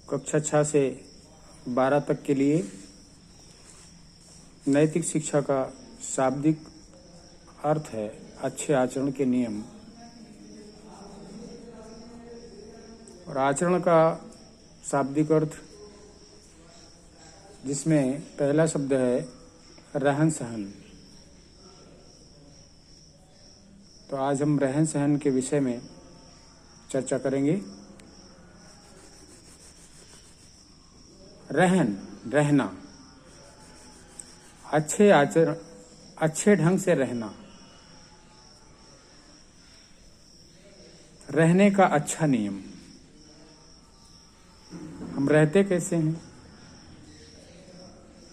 कक्षा 6 से 12 तक के लिए नैतिक शिक्षा का शाब्दिक अर्थ है अच्छे आचरण के नियम। और आचरण का शाब्दिक अर्थ जिसमें पहला शब्द है रहन सहन। तो आज हम रहन सहन के विषय में चर्चा करेंगे। रहना, अच्छे आचरण, अच्छे ढंग से रहना, रहने का अच्छा नियम। हम रहते कैसे हैं?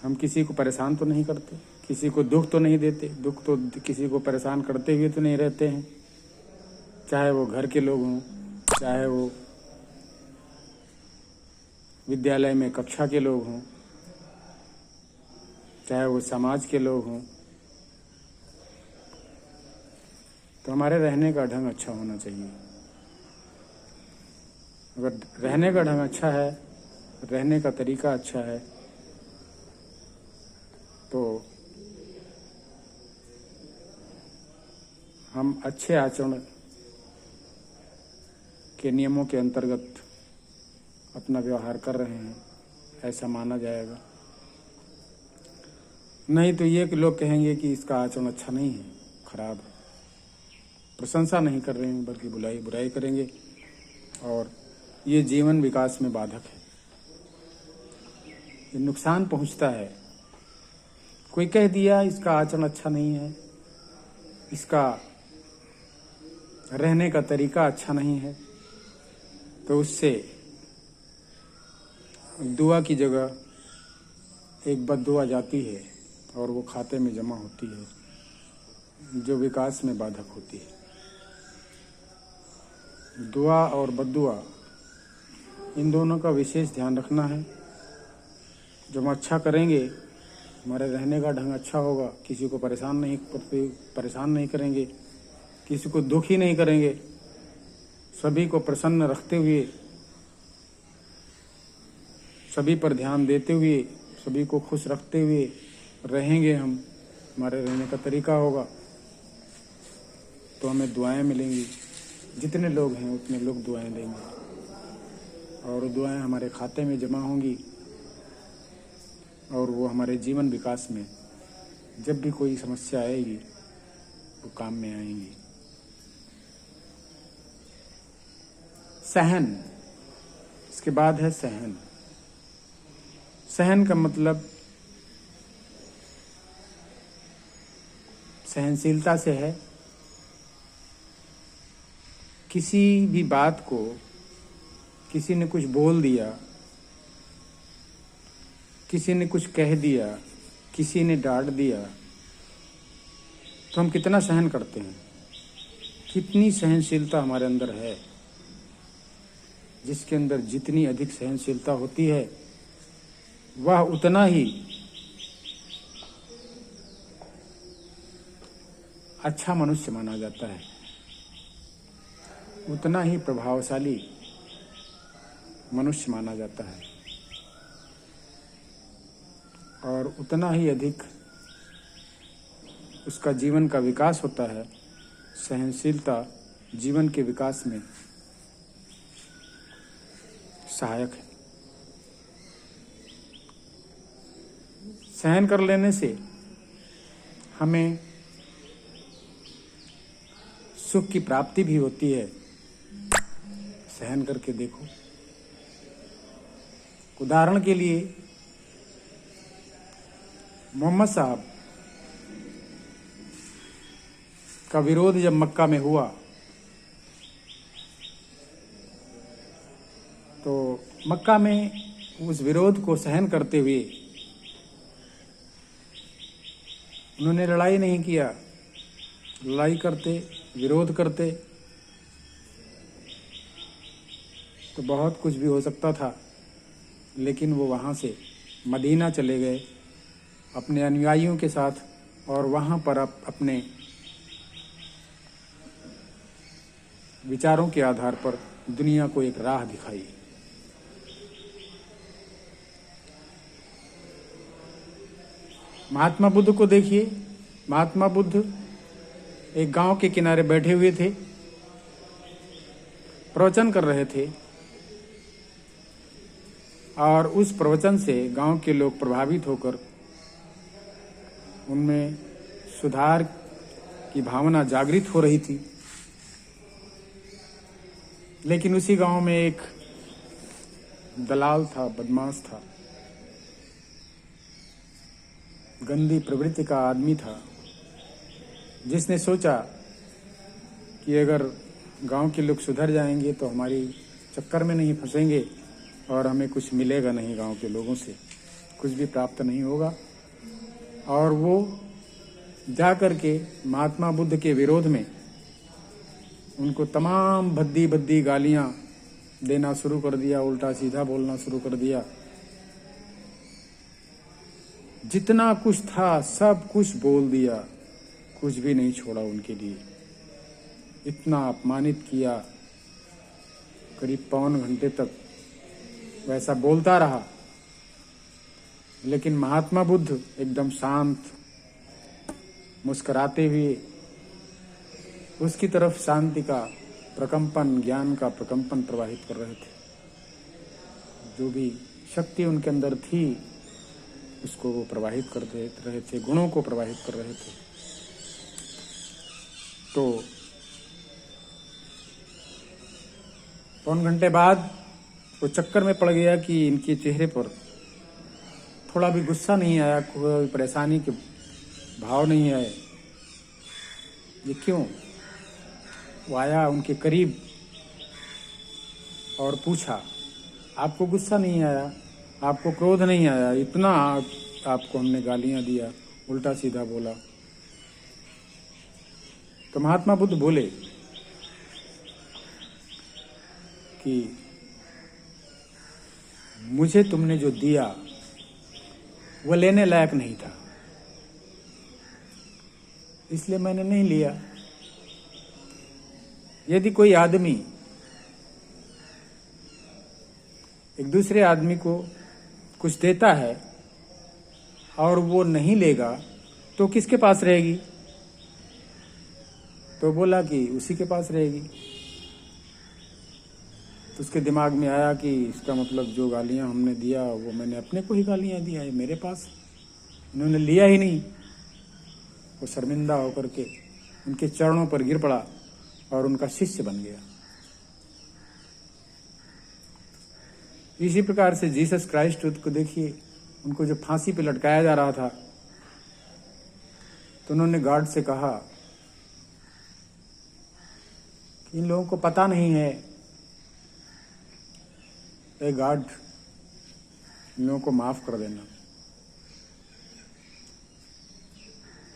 हम किसी को परेशान तो नहीं करते, किसी को दुख तो नहीं देते, दुख तो किसी को परेशान करते हुए तो नहीं रहते हैं, चाहे वो घर के लोग हों, चाहे वो विद्यालय में कक्षा के लोग हों, चाहे वो समाज के लोग हों। तो हमारे रहने का ढंग अच्छा होना चाहिए। अगर रहने का ढंग अच्छा है, रहने का तरीका अच्छा है, तो हम अच्छे आचरण के नियमों के अंतर्गत अपना व्यवहार कर रहे हैं, ऐसा माना जाएगा। नहीं तो ये कि लोग कहेंगे कि इसका आचरण अच्छा नहीं है, खराब है, प्रशंसा नहीं कर रहे हैं बल्कि बुराई करेंगे, और ये जीवन विकास में बाधक है, ये नुकसान पहुंचता है। कोई कह दिया इसका आचरण अच्छा नहीं है, इसका रहने का तरीका अच्छा नहीं है, तो उससे दुआ की जगह एक बद्दुआ जाती है और वो खाते में जमा होती है, जो विकास में बाधक होती है। दुआ और बद्दुआ, इन दोनों का विशेष ध्यान रखना है। जब हम अच्छा करेंगे, हमारे रहने का ढंग अच्छा होगा, किसी को परेशान नहीं करेंगे, किसी को दुखी नहीं करेंगे, सभी को प्रसन्न रखते हुए, सभी पर ध्यान देते हुए, सभी को खुश रखते हुए रहेंगे हम, हमारे रहने का तरीका होगा, तो हमें दुआएं मिलेंगी। जितने लोग हैं उतने लोग दुआएं देंगे और दुआएं हमारे खाते में जमा होंगी, और वो हमारे जीवन विकास में जब भी कोई समस्या आएगी वो काम में आएंगी। सहन, इसके बाद है सहन। सहन का मतलब सहनशीलता से है। किसी भी बात को किसी ने कुछ बोल दिया, किसी ने कुछ कह दिया, किसी ने डांट दिया, तो हम कितना सहन करते हैं, कितनी सहनशीलता हमारे अंदर है। जिसके अंदर जितनी अधिक सहनशीलता होती है वह उतना ही अच्छा मनुष्य माना जाता है, उतना ही प्रभावशाली मनुष्य माना जाता है, और उतना ही अधिक उसका जीवन का विकास होता है। सहनशीलता जीवन के विकास में सहायक है। सहन कर लेने से हमें सुख की प्राप्ति भी होती है। सहन करके देखो। उदाहरण के लिए मोहम्मद साहब का विरोध जब मक्का में हुआ, तो मक्का में उस विरोध को सहन करते हुए उन्होंने लड़ाई नहीं किया। लड़ाई करते, विरोध करते तो बहुत कुछ भी हो सकता था, लेकिन वो वहाँ से मदीना चले गए अपने अनुयायियों के साथ, और वहाँ पर अपने विचारों के आधार पर दुनिया को एक राह दिखाई। महात्मा बुद्ध को देखिए। महात्मा बुद्ध एक गांव के किनारे बैठे हुए थे, प्रवचन कर रहे थे, और उस प्रवचन से गांव के लोग प्रभावित होकर उनमें सुधार की भावना जागृत हो रही थी। लेकिन उसी गांव में एक दलाल था, बदमाश था, गंदी प्रवृत्ति का आदमी था, जिसने सोचा कि अगर गांव के लोग सुधर जाएंगे तो हमारी चक्कर में नहीं फंसेंगे और हमें कुछ मिलेगा नहीं, गांव के लोगों से कुछ भी प्राप्त नहीं होगा। और वो जा कर के महात्मा बुद्ध के विरोध में उनको तमाम भद्दी भद्दी गालियां देना शुरू कर दिया, उल्टा सीधा बोलना शुरू कर दिया। जितना कुछ था सब कुछ बोल दिया, कुछ भी नहीं छोड़ा उनके लिए। इतना अपमानित किया, करीब पौन घंटे तक वैसा बोलता रहा। लेकिन महात्मा बुद्ध एकदम शांत, मुस्कुराते हुए उसकी तरफ शांति का प्रकंपन, ज्ञान का प्रकंपन प्रवाहित कर रहे थे। जो भी शक्ति उनके अंदर थी उसको वो प्रवाहित कर रहे थे, गुणों को प्रवाहित कर रहे थे। तो पौन घंटे बाद वो चक्कर में पड़ गया कि इनके चेहरे पर थोड़ा भी गुस्सा नहीं आया, कोई परेशानी के भाव नहीं आए। ये क्यों? वो आया उनके करीब और पूछा, आपको गुस्सा नहीं आया, आपको क्रोध नहीं आया? इतना आपको हमने गालियां दिया, उल्टा सीधा बोला। तो महात्मा बुद्ध बोले कि मुझे तुमने जो दिया वो लेने लायक नहीं था, इसलिए मैंने नहीं लिया। यदि कोई आदमी एक दूसरे आदमी को कुछ देता है और वो नहीं लेगा तो किसके पास रहेगी? तो बोला कि उसी के पास रहेगी। तो उसके दिमाग में आया कि इसका मतलब जो गालियां हमने दिया वो मैंने अपने को ही गालियां दिया है, मेरे पास इन्होंने लिया ही नहीं। वो शर्मिंदा होकर के उनके चरणों पर गिर पड़ा और उनका शिष्य बन गया। इसी प्रकार से जीसस क्राइस्ट को देखिए, उनको जो फांसी पे लटकाया जा रहा था तो उन्होंने गार्ड से कहा कि इन लोगों को पता नहीं है, ए गार्ड इन लोगों को माफ कर देना।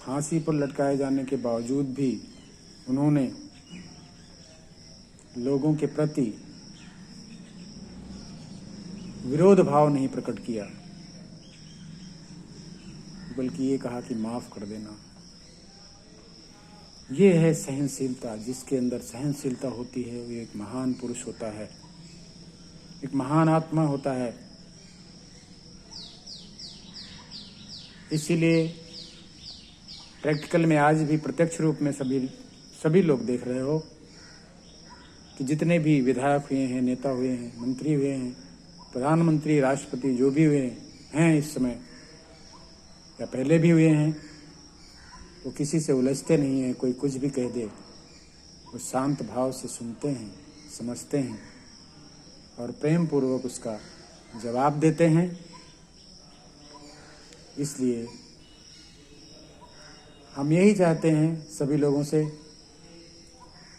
फांसी पर लटकाए जाने के बावजूद भी उन्होंने लोगों के प्रति विरोध भाव नहीं प्रकट किया, बल्कि ये कहा कि माफ कर देना। ये है सहनशीलता। जिसके अंदर सहनशीलता होती है वो एक महान पुरुष होता है, एक महान आत्मा होता है। इसीलिए प्रैक्टिकल में आज भी प्रत्यक्ष रूप में सभी लोग देख रहे हो कि जितने भी विधायक हुए हैं, नेता हुए हैं, मंत्री हुए हैं, प्रधानमंत्री, राष्ट्रपति जो भी हुए हैं इस समय या पहले भी हुए हैं, वो किसी से उलझते नहीं हैं। कोई कुछ भी कह दे वो शांत भाव से सुनते हैं, समझते हैं और प्रेम पूर्वक उसका जवाब देते हैं। इसलिए हम यही चाहते हैं सभी लोगों से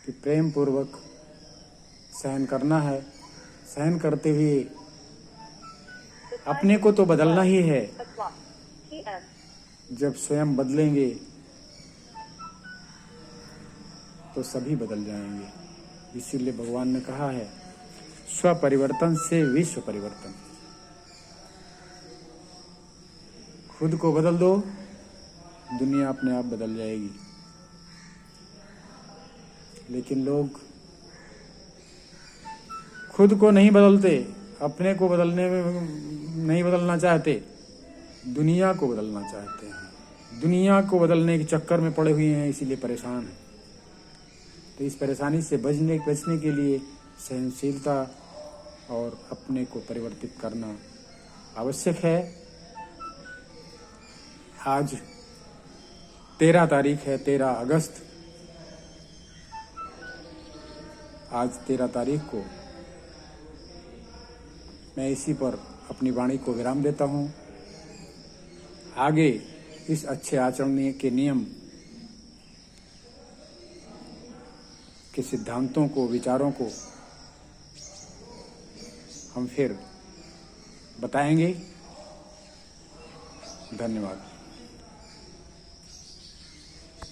कि प्रेम पूर्वक सहन करना है। सहन करते हुए अपने को तो बदलना ही है। जब स्वयं बदलेंगे तो सभी बदल जाएंगे। इसीलिए भगवान ने कहा है, स्व परिवर्तन से विश्व परिवर्तन। खुद को बदल दो, दुनिया अपने आप बदल जाएगी। लेकिन लोग खुद को नहीं बदलते, अपने को बदलने में नहीं बदलना चाहते, दुनिया को बदलना चाहते हैं, दुनिया को बदलने के चक्कर में पड़े हुए हैं, इसीलिए परेशान हैं। तो इस परेशानी से बचने के लिए सहनशीलता और अपने को परिवर्तित करना आवश्यक है। आज 13 तारीख है, 13 अगस्त। आज 13 तारीख को मैं इसी पर अपनी वाणी को विराम देता हूँ। आगे इस अच्छे आचरण के नियम के सिद्धांतों को, विचारों को हम फिर बताएंगे। धन्यवाद।